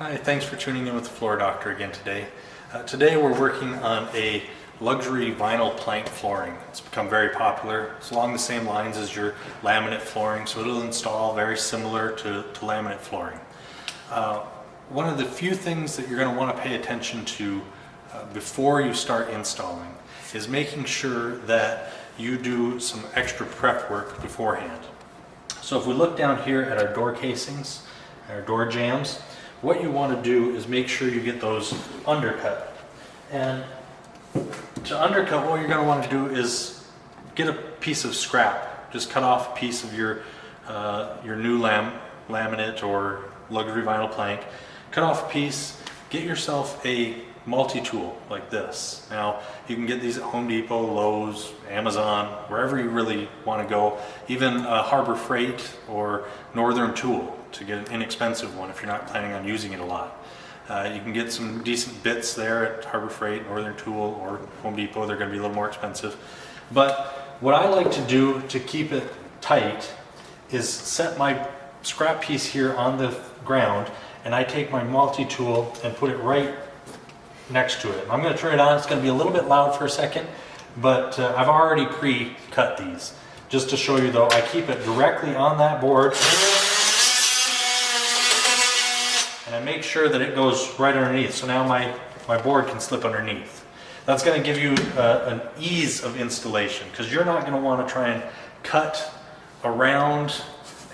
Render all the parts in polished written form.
Hi, thanks for tuning in with the Floor Doctor again today. Today we're working on a luxury vinyl plank flooring. It's become very popular. It's along the same lines as your laminate flooring, so it'll install very similar to laminate flooring. One of the few things that you're going to want to pay attention to before you start installing is making sure that you do some extra prep work beforehand. So if we look down here at our door casings, our door jambs, what you want to do is make sure you get those undercut. And to undercut, what you're going to want to do is get a piece of scrap. Just cut off a piece of your new laminate or luxury vinyl plank. Cut off a piece, get yourself a multi-tool like this. Now, you can get these at Home Depot, Lowe's, Amazon, wherever you really want to go. Even Harbor Freight or Northern Tool to get an inexpensive one if you're not planning on using it a lot. You can get some decent bits there at Harbor Freight, Northern Tool, or Home Depot. They're going to be a little more expensive. But what I like to do to keep it tight is set my scrap piece here on the ground, and I take my multi-tool and put it right next to it. I'm going to turn it on. It's going to be a little bit loud for a second, but I've already pre-cut these. Just to show you though, I keep it directly on that board, and I make sure that it goes right underneath. So now my board can slip underneath. That's going to give you an ease of installation, because you're not going to want to try and cut around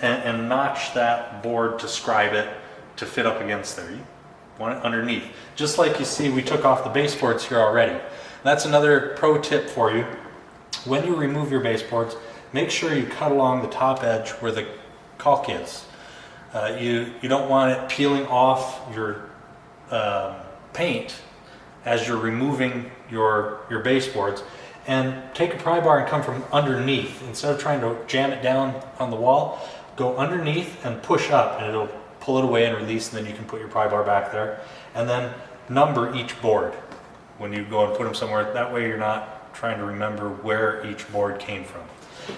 and notch that board to scribe it to fit up against there. You want it underneath. Just like you see, we took off the baseboards here already. That's another pro tip for you. When you remove your baseboards, make sure you cut along the top edge where the caulk is. You don't want it peeling off your paint as you're removing your baseboards. And take a pry bar and come from underneath. Instead of trying to jam it down on the wall, go underneath and push up, and it'll pull it away and release, and then you can put your pry bar back there. And then number each board when you go and put them somewhere. That way you're not trying to remember where each board came from.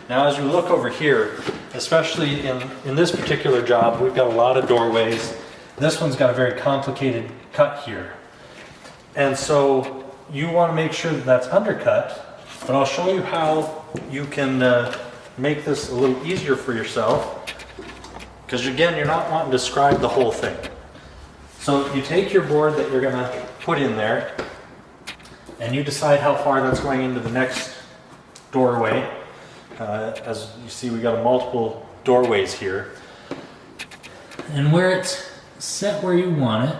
Now as you look over here, especially in this particular job, we've got a lot of doorways. This one's got a very complicated cut here. And so you want to make sure that that's undercut, but I'll show you how you can make this a little easier for yourself. Because again, you're not wanting to scribe the whole thing. So you take your board that you're going to put in there, and you decide how far that's going into the next doorway. As you see, we got multiple doorways here. And where it's set where you want it,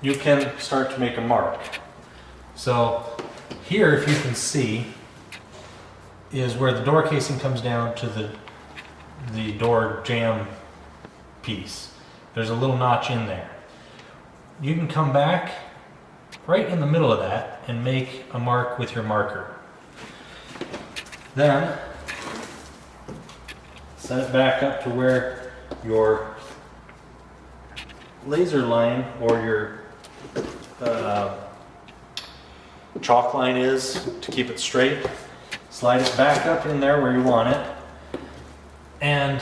you can start to make a mark. So here, if you can see, is where the door casing comes down to the door jamb piece. There's a little notch in there. You can come back right in the middle of that and make a mark with your marker. Then set it back up to where your laser line or your chalk line is to keep it straight. Slide it back up in there where you want it, and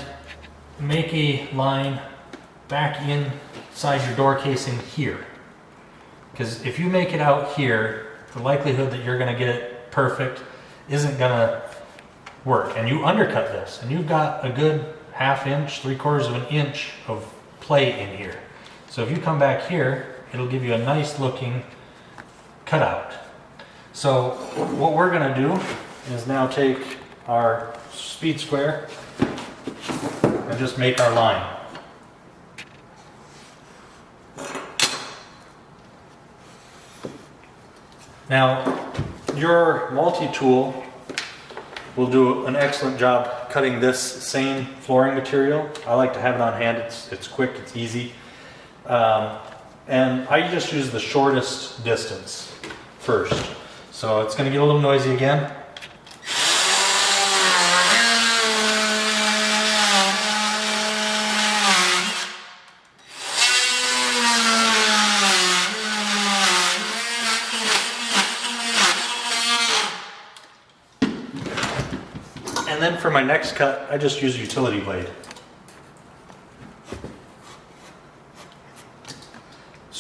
make a line back inside your door casing here. Because if you make it out here, the likelihood that you're going to get it perfect isn't going to work. And you undercut this, and you've got a good ½ inch, 3/4 of an inch of play in here. So if you come back here, it'll give you a nice looking cutout. So what we're going to do is now take our speed square and just make our line. Now, your multi-tool will do an excellent job cutting this same flooring material. I like to have it on hand. It's quick, it's easy. And I just use the shortest distance first. So it's going to get a little noisy again. And then for my next cut, I just use a utility blade.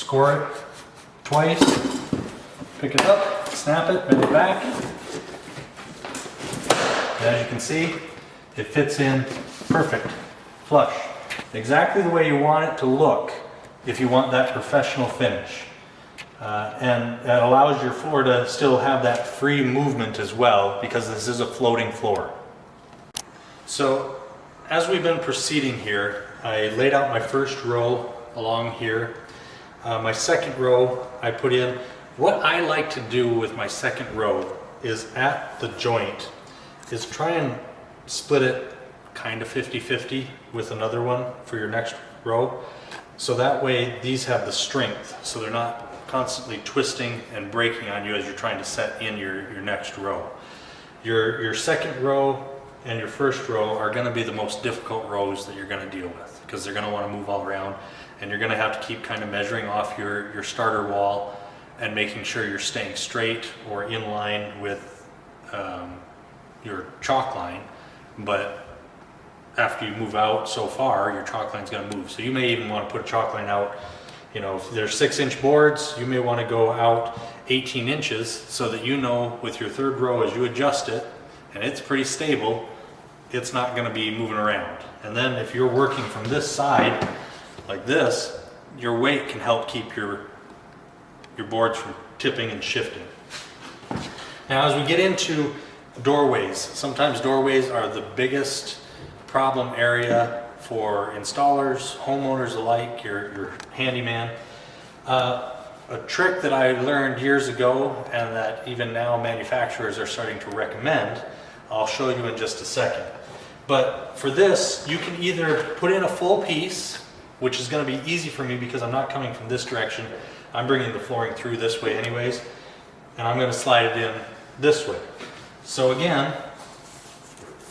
score it twice, pick it up, snap it, bend it back. And as you can see, it fits in perfect, flush. Exactly the way you want it to look if you want that professional finish. And that allows your floor to still have that free movement as well, because this is a floating floor. So as we've been proceeding here, I laid out my first row along here. My second row I put in. What I like to do with my second row is at the joint is try and split it kind of 50-50 with another one for your next row. So that way these have the strength, so they're not constantly twisting and breaking on you as you're trying to set in your next row. Your second row and your first row are going to be the most difficult rows that you're going to deal with, because they're going to want to move all around, and you're going to have to keep kind of measuring off your starter wall and making sure you're staying straight or in line with your chalk line. But after you move out so far, your chalk line's going to move. So you may even want to put a chalk line out. You know, if there's 6-inch boards, you may want to go out 18 inches so that you know with your third row, as you adjust it and it's pretty stable, it's not going to be moving around. And then if you're working from this side like this, your weight can help keep your boards from tipping and shifting. Now as we get into doorways, sometimes doorways are the biggest problem area for installers, homeowners alike, your handyman. A trick that I learned years ago, and that even now manufacturers are starting to recommend, I'll show you in just a second. But for this, you can either put in a full piece, which is going to be easy for me because I'm not coming from this direction. I'm bringing the flooring through this way anyways, and I'm going to slide it in this way. So again,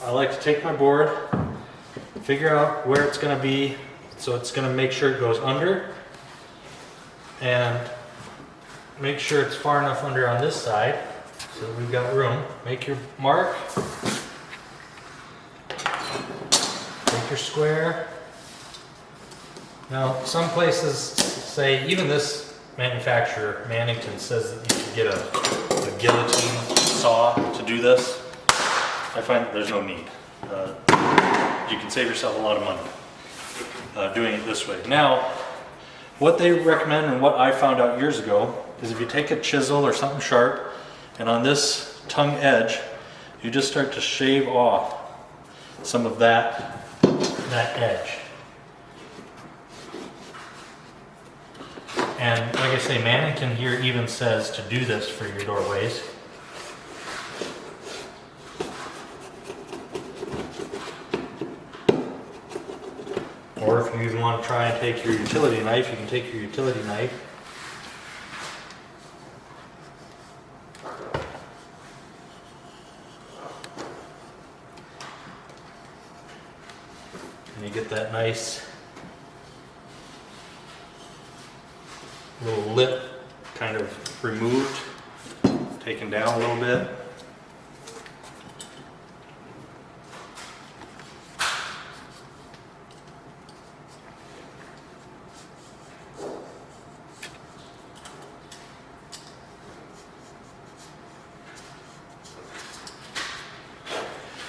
I like to take my board, figure out where it's going to be, so it's going to make sure it goes under, and make sure it's far enough under on this side so that we've got room. Make your mark, take your square. Now some places say, even this manufacturer, Mannington, says that you can get a guillotine saw to do this. I find that there's no need. You can save yourself a lot of money doing it this way. Now, what they recommend and what I found out years ago is if you take a chisel or something sharp, and on this tongue edge, you just start to shave off some of that edge. And like I say, Mannington here even says to do this for your doorways. Or if you even want to try and take your utility knife, you can take your utility knife. And you get that nice little lip kind of removed, taken down a little bit.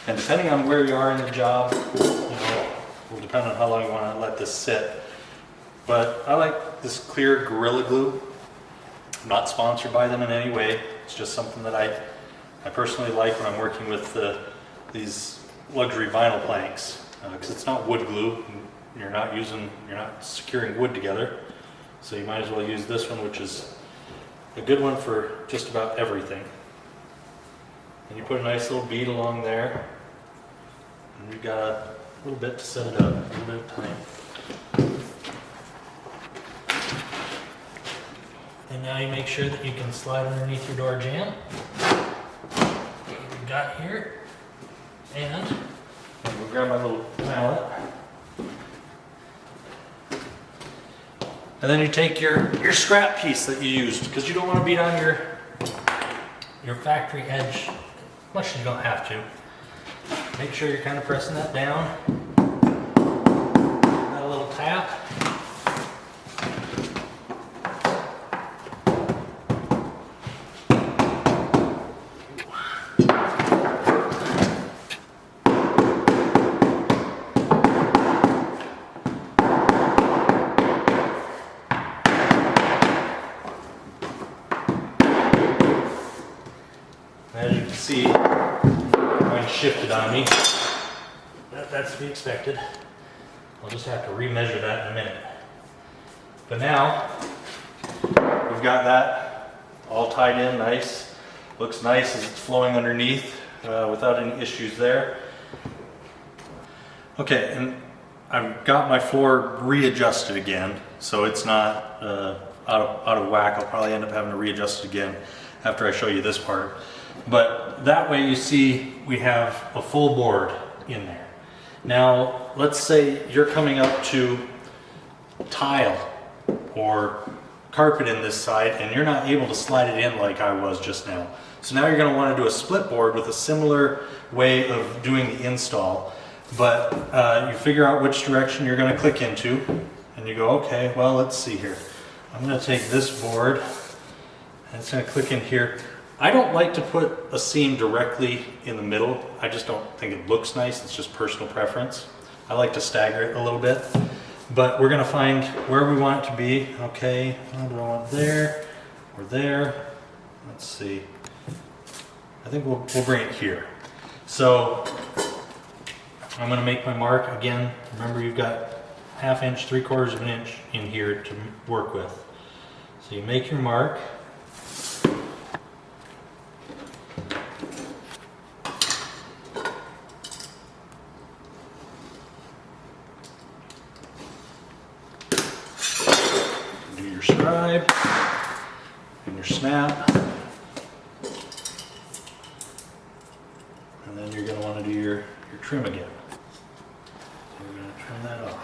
And depending on where you are in the job, will depend on how long you want to let this sit. But I like this clear Gorilla Glue. I'm not sponsored by them in any way. It's just something that I personally like when I'm working with these luxury vinyl planks, because it's not wood glue. You're not securing wood together. So you might as well use this one, which is a good one for just about everything. And you put a nice little bead along there. And we've got a little bit to set it up, a little bit of time. And now you make sure that you can slide underneath your door jamb. What we've got here. And we'll grab my little mallet. And then you take your scrap piece that you used, because you don't want to beat on your factory edge much as you don't have to. Make sure you're kind of pressing that down. Got a little tap. see, mine shifted on me. That's to be expected. I'll just have to remeasure that in a minute. But now, we've got that all tied in nice. Looks nice as it's flowing underneath without any issues there. Okay, and I've got my floor readjusted again, so it's not out of whack. I'll probably end up having to readjust it again after I show you this part. But that way you see we have a full board in there. Now, let's say you're coming up to tile or carpet in this side and you're not able to slide it in like I was just now. So now you're going to want to do a split board with a similar way of doing the install. But you figure out which direction you're going to click into and you go, okay, well, let's see here. I'm going to take this board and it's going to click in here. I don't like to put a seam directly in the middle. I just don't think it looks nice. It's just personal preference. I like to stagger it a little bit. But we're going to find where we want it to be. Okay, do I want there or there? Let's see. I think we'll bring it here. So I'm going to make my mark again. Remember, you've got 1/2 inch, 3/4 of an inch in here to work with. So you make your mark. Do your scribe and your snap. And then you're going to want to do your trim again. So we're going to trim that off.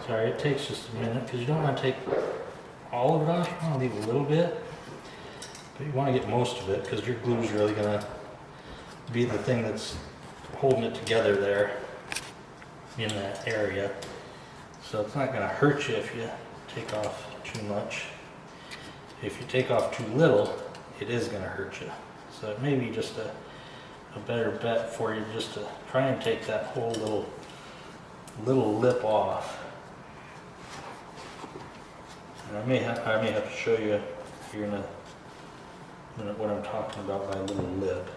Sorry, it takes just a minute because you don't want to take all of it off. You want to leave a little bit, but you want to get most of it because your glue is really going to be the thing that's holding it together there in that area. So it's not going to hurt you if you take off too much. If you take off too little, it is going to hurt you. So it may be just a better bet for you just to try and take that whole little lip off. And I may have to show you here in a minute what I'm talking about by a little lip.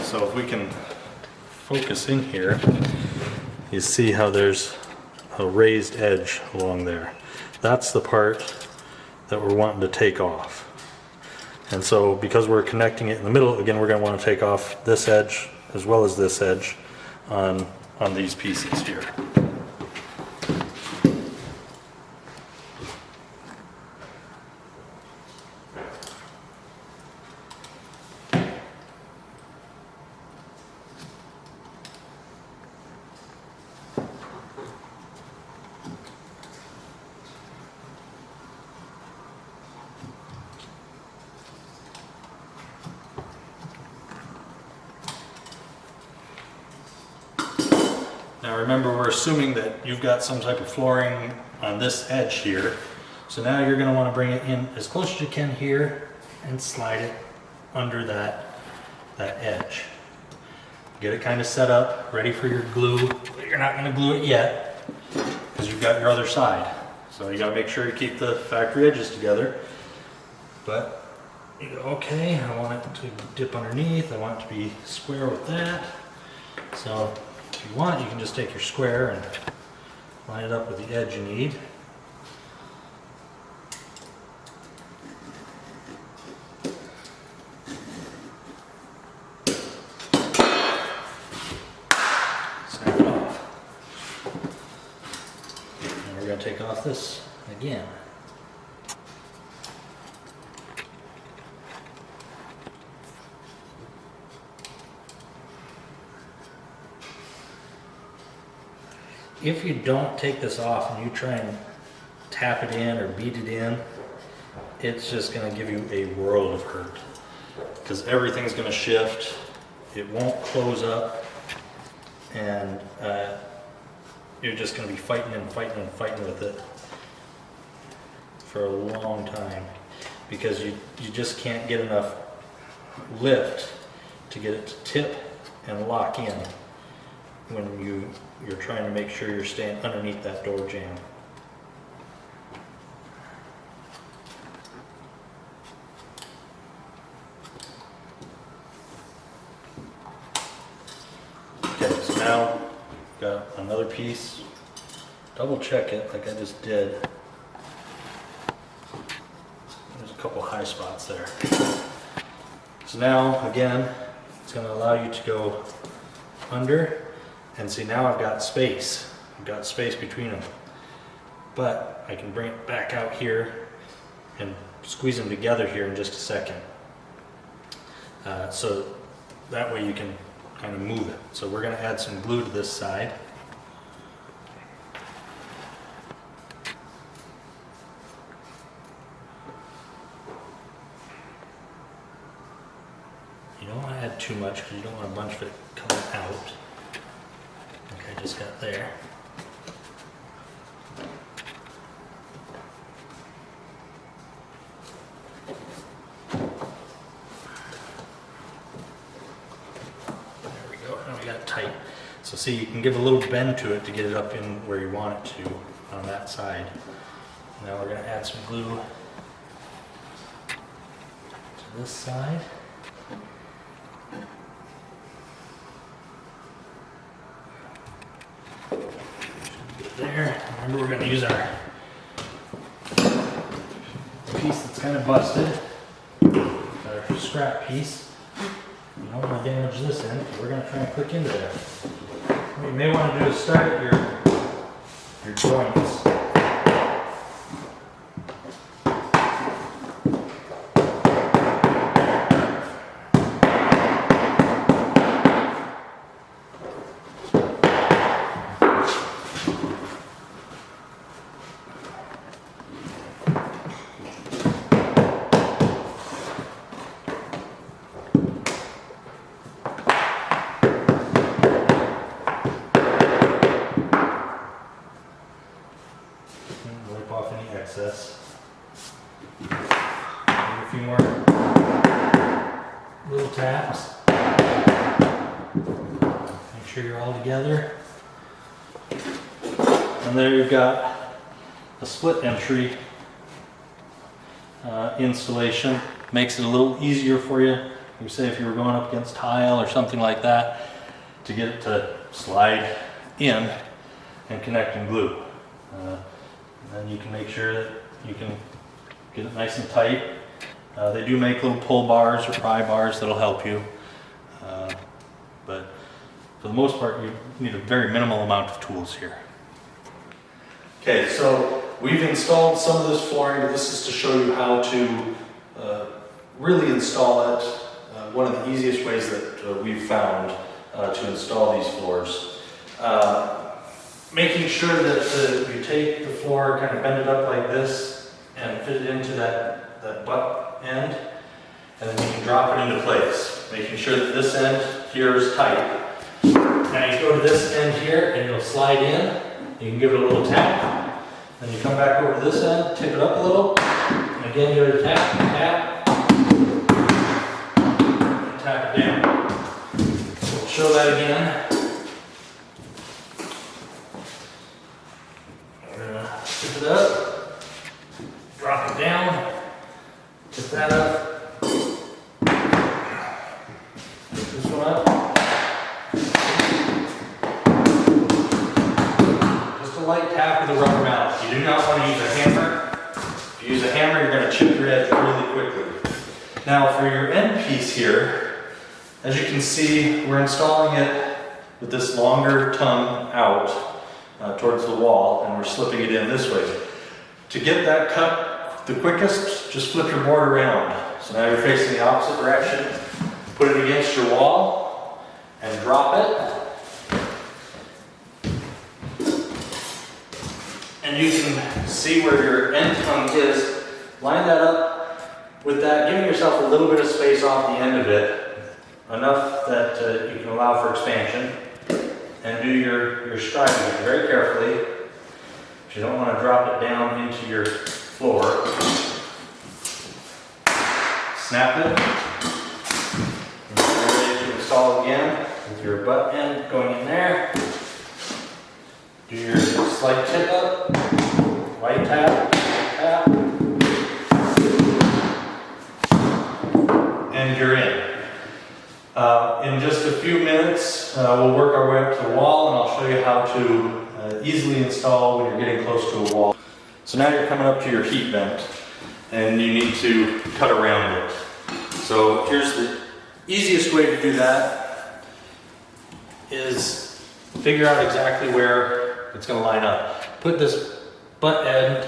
So if we can focus in here, you see how there's a raised edge along there. That's the part that we're wanting to take off. And so because we're connecting it in the middle, again, we're going to want to take off this edge as well as this edge on these pieces here. Now remember, we're assuming that you've got some type of flooring on this edge here. So now you're going to want to bring it in as close as you can here and slide it under that edge. Get it kind of set up, ready for your glue. You're not going to glue it yet because you've got your other side. So you got to make sure you keep the factory edges together. But you go, okay, I want it to dip underneath. I want it to be square with that. So if you want, you can just take your square and line it up with the edge you need. Snap it off. And we're going to take off this again. if you don't take this off and you try and tap it in or beat it in, it's just going to give you a world of hurt, because everything's going to shift. It won't close up, and you're just going to be fighting and fighting and fighting with it for a long time, because you just can't get enough lift to get it to tip and lock in when you're trying to make sure you're staying underneath that door jamb. Okay, so now got another piece. Double check it like I just did. There's a couple high spots there. So now, again, it's going to allow you to go under, and see, now I've got space. I've got space between them. But I can bring it back out here and squeeze them together here in just a second. So that way you can kind of move it. So we're going to add some glue to this side. You don't want to add too much because you don't want a bunch of it coming out, like I just got there. There we go, now we got it tight. So see, you can give a little bend to it to get it up in where you want it to on that side. Now we're going to add some glue to this side. There. Remember, we're going to use our piece that's kind of busted, our scrap piece. You don't want to damage this end, because we're going to try and click into there. What you may want to do is start at your joints. Wipe off any excess. Maybe a few more little taps. Make sure you're all together. And there you've got a split entry installation. Makes it a little easier for you. You say if you were going up against tile or something like that, to get it to slide in and connect and glue. And you can make sure that you can get it nice and tight. They do make little pull bars or pry bars that'll help you. But for the most part, you need a very minimal amount of tools here. Okay, so we've installed some of this flooring. This is to show you how to really install it. One of the easiest ways that we've found to install these floors. Making sure that you take the floor, kind of bend it up like this, and fit it into that butt end, and then you can drop it into place. Making sure that this end here is tight. Now you go to this end here, and it'll slide in. You can give it a little tap. Then you come back over to this end, tip it up a little, and again give it a tap, tap, and tap it down. So we'll show that again. Tip it up, drop it down, tip that up, tip this one up. Just a light tap with a rubber mallet. You do not want to use a hammer. If you use a hammer, you're going to chip your edge really quickly. Now for your end piece here, as you can see, we're installing it with this longer tongue out. Towards the wall, and we're slipping it in this way. To get that cut the quickest, just flip your board around. So now you're facing the opposite direction. Put it against your wall and drop it. and you can see where your end tongue is. Line that up with that, giving yourself a little bit of space off the end of it, enough that you can allow for expansion, and do your scribing very carefully. You don't want to drop it down into your floor. Snap it. And you're ready to install again with your butt end going in there. Do your slight tip up, white tap, tap, and you're in. In just a few minutes, we'll work our way up to the wall, and I'll show you how to easily install when you're getting close to a wall. So now you're coming up to your heat vent, and you need to cut around it. So here's the easiest way to do that, is figure out exactly where it's going to line up. Put this butt end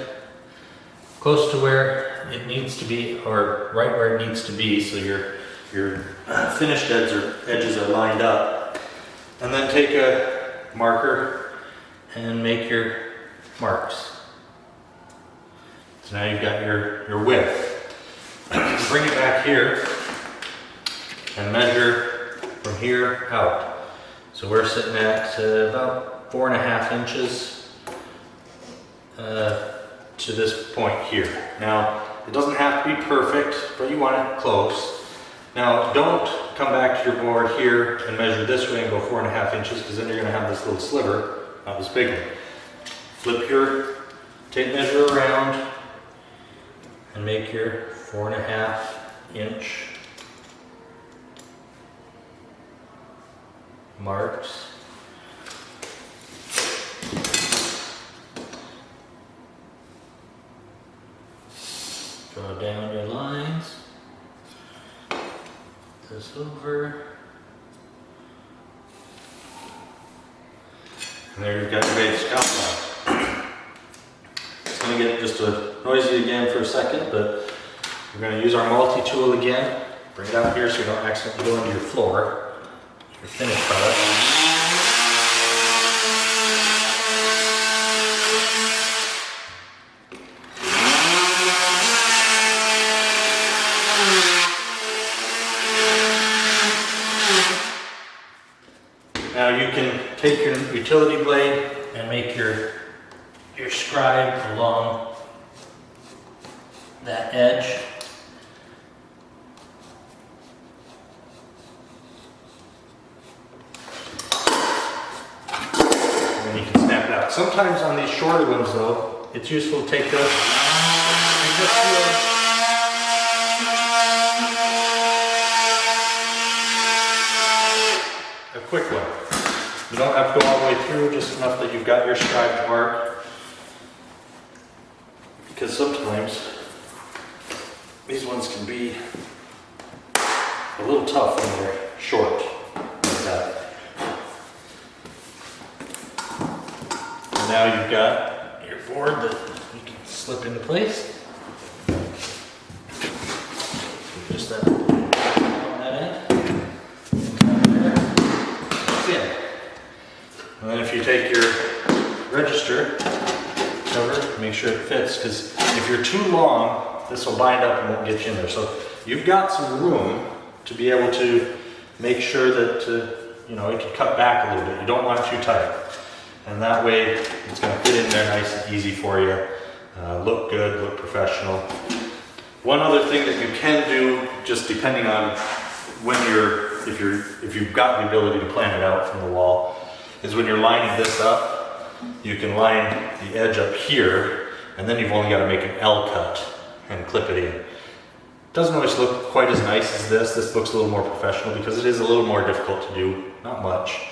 close to where it needs to be, or right where it needs to be, so your finished edges are lined up. And then take a marker and make your marks. So now you've got your width. Bring it back here and measure from here out. So we're sitting at about 4.5 inches to this point here. Now, it doesn't have to be perfect, but you want it close. Now, don't come back to your board here and measure this way and go 4.5 inches, because then you're going to have this little sliver, not this big one. Flip your tape measure around and make your 4.5 inch marks. Draw down your lines. This over. And there you've got your base outline. It's going to get just noisy again for a second, but we're going to use our multi-tool again. Bring it out here so you don't accidentally go into your floor, your finished product. Now you can take your utility blade and make your scribe along that edge. And then you can snap it out. Sometimes on these shorter ones though, it's useful to take this and just do a quick one. You don't have to go all the way through, just enough that you've got your scribe mark. Because sometimes these ones can be a little tough when they're short like that. And now you've got your board that you can slip into place. Just that on that end. And then if you take your register cover, make sure it fits, because if you're too long, this will bind up and won't get you in there. So you've got some room to be able to make sure that it can cut back a little bit. You don't want it too tight. And that way it's going to fit in there nice and easy for you. Look good, look professional. One other thing that you can do, just depending on when if you've got the ability to plan it out from the wall, is when you're lining this up, you can line the edge up here, and then you've only got to make an L cut and clip it in. Doesn't always look quite as nice as this. This looks a little more professional because it is a little more difficult to do, not much,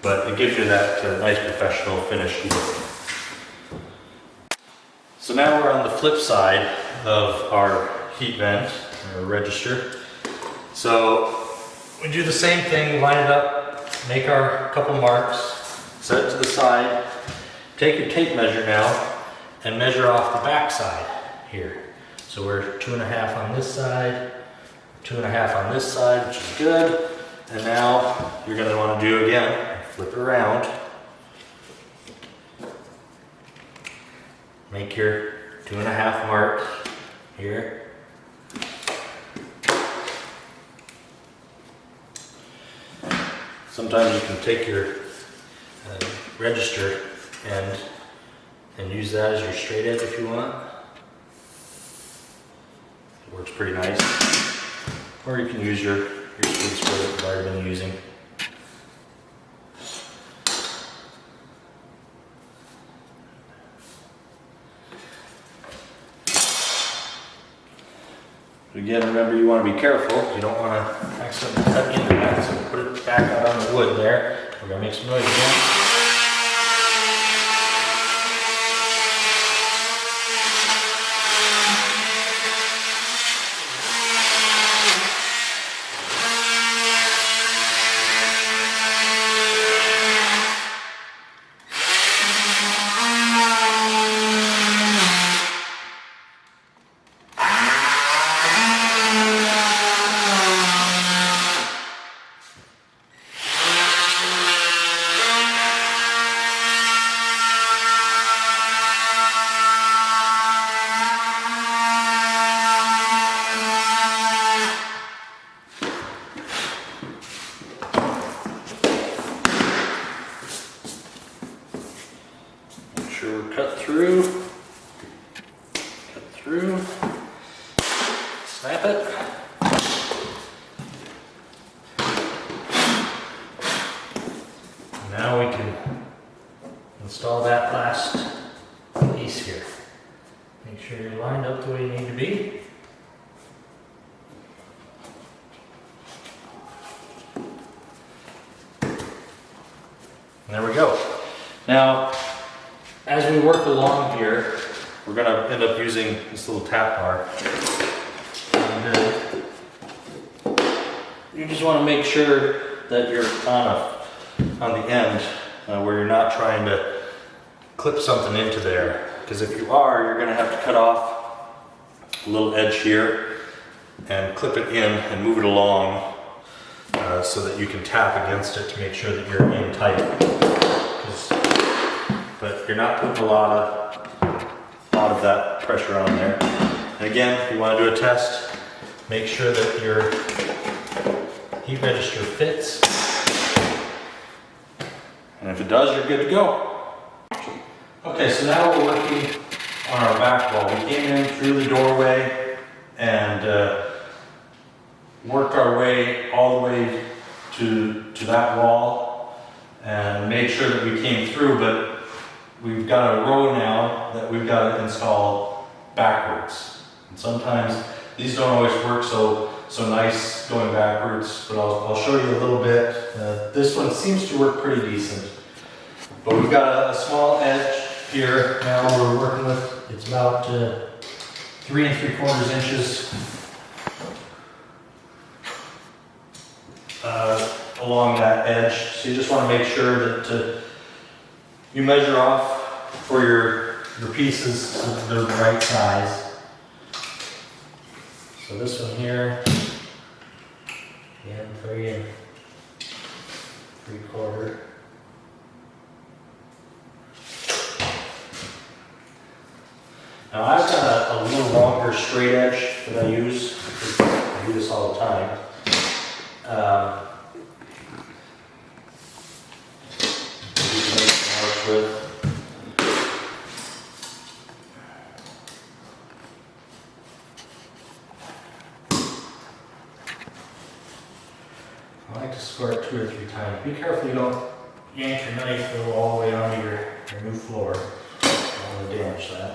but it gives you that nice professional finish look. So now we're on the flip side of our heat vent, or register. So we do the same thing, line it up, make our couple marks, set it to the side, take your tape measure now, and measure off the back side here. So we're 2.5 on this side, 2.5 on this side, which is good. And now you're going to want to do again, flip it around. Make your 2.5 mark here. Sometimes you can take your register and use that as your straight edge if you want. It works pretty nice. Or you can use your sweet square that you've already been using. Again, remember you want to be careful. You don't want to accidentally cut into that. So put it back out on the wood there. We're going to make some noise again. Sure we're cut through, snap it. Now we can install that last piece here. Make sure you're lined up the way you need to be. And there we go. Now, as we work along here, we're going to end up using this little tap bar. And you just want to make sure that you're on the end where you're not trying to clip something into there. Because if you are, you're going to have to cut off a little edge here and clip it in and move it along so that you can tap against it to make sure that you're in tight. But you're not putting a lot of that pressure on there. And again, if you want to do a test, make sure that your heat register fits. And if it does, you're good to go. Okay, so now we're working on our back wall. We came in through the doorway and worked our way all the way to that wall and made sure that we came through, but we've got a row now that we've got to install backwards. And sometimes these don't always work so nice going backwards, but I'll show you a little bit. This one seems to work pretty decent. But we've got a small edge here now we're working with. It's about 3 3/4 inches along that edge. So you just want to make sure that you measure off for your pieces so that they're the right size. So this one here, again, 3 3/4. Now I've got a little longer straight edge that I use. I do this all the time. You can make some marks with. I like to square it 2 or 3 times. Be careful you don't yank your knife go all the way onto your new floor. I don't want to damage that.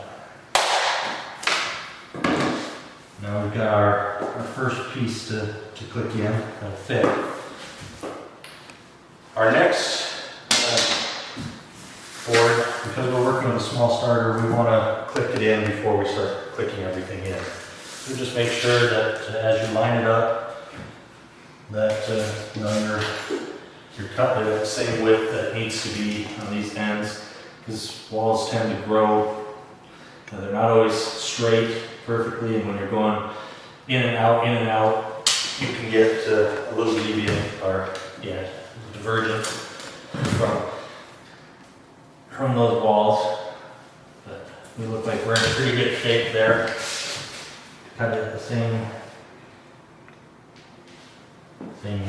Now we've got our first piece to click in. That'll fit. Our next board, because we're working with a small starter, we want to click it in before we start clicking everything in. So just make sure that as you line it up, that you know you're cutting it the same width that it needs to be on these ends. Because walls tend to grow. They're not always straight perfectly, and when you're going in and out, you can get a little deviant or divergent from those walls. But we look Look like we're in pretty good shape there. Cut it the same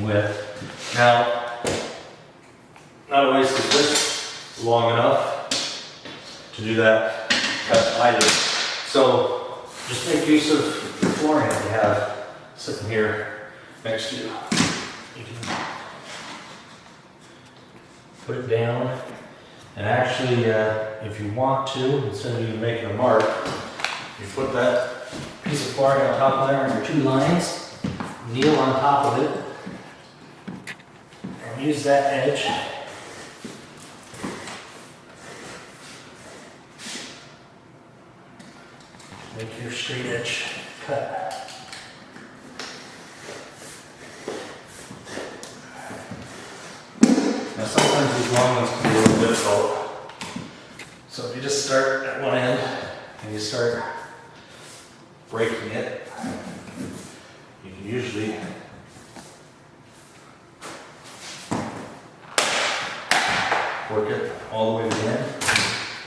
width. Now, not always is this long enough to do that cut either. So just make use of the flooring that you have sitting here next to you. You can put it down, and actually, if you want to, instead of you making a mark, you put that piece of flooring on top of there on your 2 lines, kneel on top of it, and use that edge. Make your straight edge cut. Now sometimes these long ones can be a little difficult. So if you just start at one end and you start breaking it, you can usually work it all the way to the end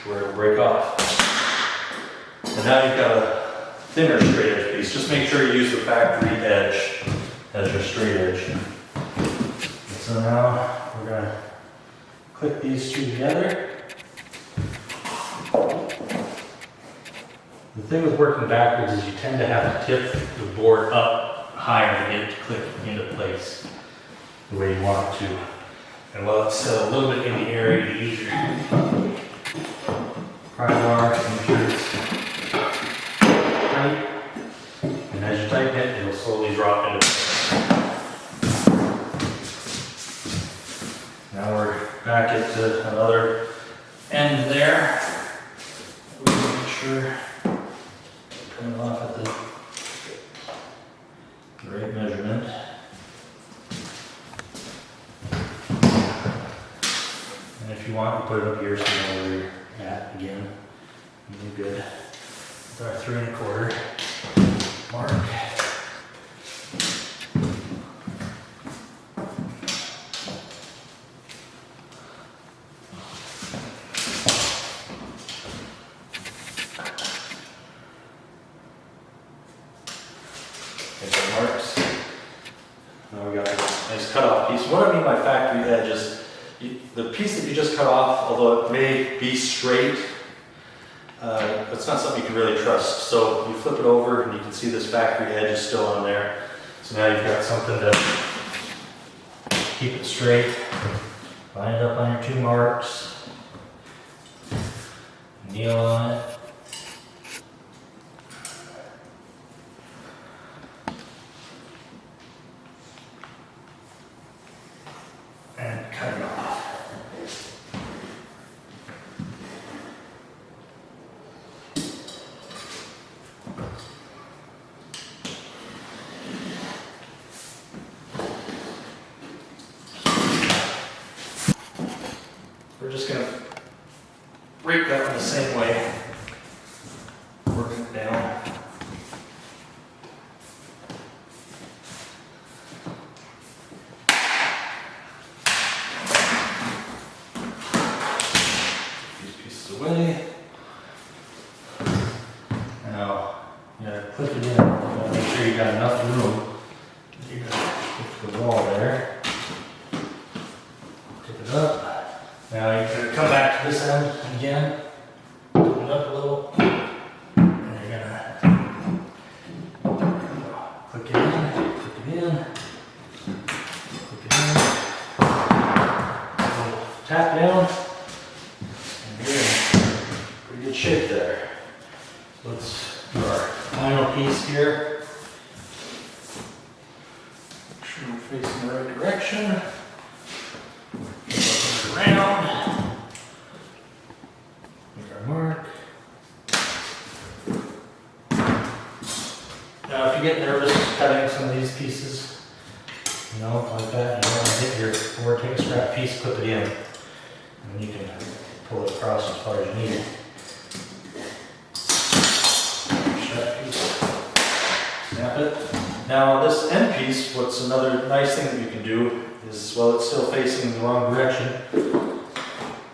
where it'll break off. And now you've got a thinner straight edge piece. Just make sure you use the factory edge as your straight edge. And so now we're going to click these 2 together. The thing with working backwards is you tend to have to tip the board up higher to get it to click into place the way you want it to. And while it's still a little bit in the air, you use your pry bar to make sure it's tight. And as you tighten it, it'll slowly drop into place. Now we're back into another end there. We make sure coming off at the right measurement. And if you want, you put it up here so you know where you're at again. And you're good. With our 3 1/4 mark. Marks. Now we got a nice cutoff piece. What I mean by factory edge is the piece that you just cut off, although it may be straight, it's not something you can really trust. So you flip it over and you can see this factory edge is still on there. So now you've got something to keep it straight. Line it up on your 2 marks. Kneel on it. And cut it off. We're just going to break that one the same way. Work it down. Away. Now, you gotta clip it in. You gotta make sure you got enough room. You're gonna clip the wall there. Tip it up. Now you're gonna come back to this end again. Tip it up a little. And you're gonna click it in, click it in, click it in. Tap down. Good shape there. Let's do our final piece here. Make sure we're facing the right direction. Flip it around. Make our mark. Now, if you get nervous cutting some of these pieces, you know, like that, you don't want to hit your board, take a scrap piece, clip it in, and you can pull it across as far as you need it. Snap it. Now on this end piece, what's another nice thing that you can do is, while it's still facing in the wrong direction,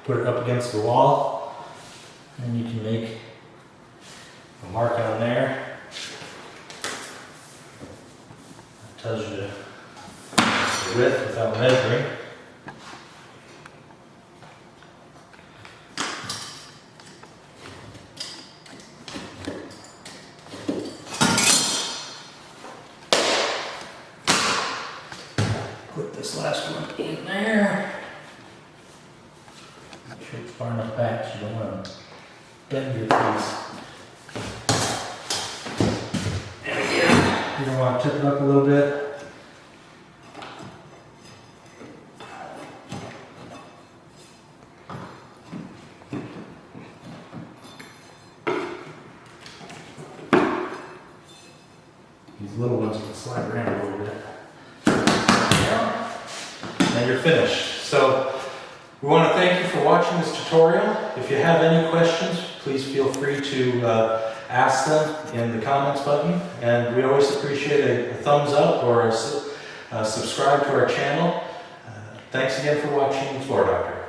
put it up against the wall, and you can make A mark on there. That tells you the width without measuring. Put this last one in there. Make sure it's far enough back so you don't want to bend your piece. And again, you don't want to tip it up a little bit. These little ones can slide around a little bit. And you're finished. So we want to thank you for watching this tutorial. If you have any questions, please feel free to ask them in the comments button. And we always appreciate a thumbs up or a subscribe to our channel. Thanks again for watching Floor Doctor.